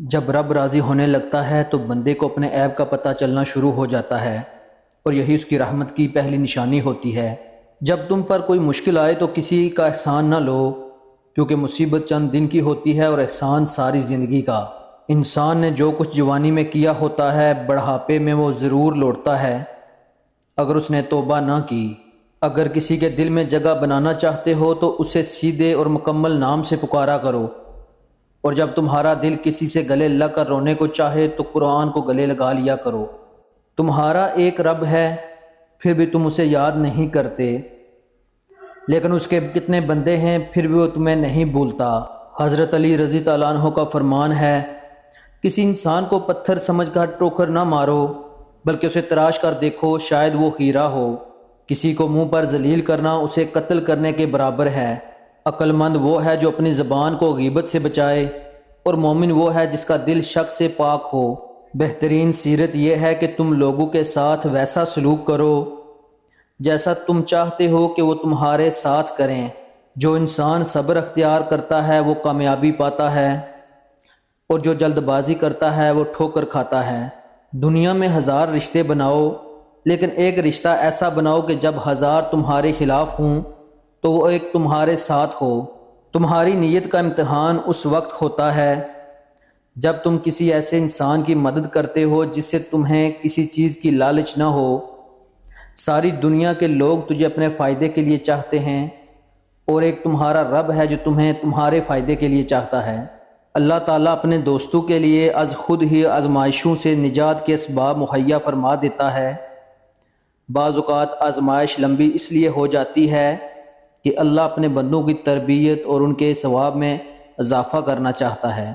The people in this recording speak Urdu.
جب رب راضی ہونے لگتا ہے تو بندے کو اپنے عیب کا پتہ چلنا شروع ہو جاتا ہے، اور یہی اس کی رحمت کی پہلی نشانی ہوتی ہے۔ جب تم پر کوئی مشکل آئے تو کسی کا احسان نہ لو، کیونکہ مصیبت چند دن کی ہوتی ہے اور احسان ساری زندگی کا۔ انسان نے جو کچھ جوانی میں کیا ہوتا ہے بڑھاپے میں وہ ضرور لوٹتا ہے اگر اس نے توبہ نہ کی۔ اگر کسی کے دل میں جگہ بنانا چاہتے ہو تو اسے سیدھے اور مکمل نام سے پکارا کرو، اور جب تمہارا دل کسی سے گلے لگ کر رونے کو چاہے تو قرآن کو گلے لگا لیا کرو۔ تمہارا ایک رب ہے، پھر بھی تم اسے یاد نہیں کرتے، لیکن اس کے کتنے بندے ہیں پھر بھی وہ تمہیں نہیں بھولتا۔ حضرت علی رضی اللہ عنہ کا فرمان ہے، کسی انسان کو پتھر سمجھ کر ٹوکر نہ مارو، بلکہ اسے تراش کر دیکھو، شاید وہ ہیرا ہو۔ کسی کو منہ پر ذلیل کرنا اسے قتل کرنے کے برابر ہے۔ عقل مند وہ ہے جو اپنی زبان کو غیبت سے بچائے، اور مومن وہ ہے جس کا دل شک سے پاک ہو۔ بہترین سیرت یہ ہے کہ تم لوگوں کے ساتھ ویسا سلوک کرو جیسا تم چاہتے ہو کہ وہ تمہارے ساتھ کریں۔ جو انسان صبر اختیار کرتا ہے وہ کامیابی پاتا ہے، اور جو جلد بازی کرتا ہے وہ ٹھوکر کھاتا ہے۔ دنیا میں 1000 رشتے بناؤ، لیکن ایک رشتہ ایسا بناؤ کہ جب 1000 تمہارے خلاف ہوں تو وہ ایک تمہارے ساتھ ہو۔ تمہاری نیت کا امتحان اس وقت ہوتا ہے جب تم کسی ایسے انسان کی مدد کرتے ہو جس سے تمہیں کسی چیز کی لالچ نہ ہو۔ ساری دنیا کے لوگ تجھے اپنے فائدے کے لیے چاہتے ہیں، اور ایک تمہارا رب ہے جو تمہیں تمہارے فائدے کے لیے چاہتا ہے۔ اللہ تعالیٰ اپنے دوستوں کے لیے از خود ہی آزمائشوں سے نجات کے اسباب مہیا فرما دیتا ہے۔ بعض اوقات آزمائش لمبی اس لیے ہو جاتی ہے کہ اللہ اپنے بندوں کی تربیت اور ان کے ثواب میں اضافہ کرنا چاہتا ہے۔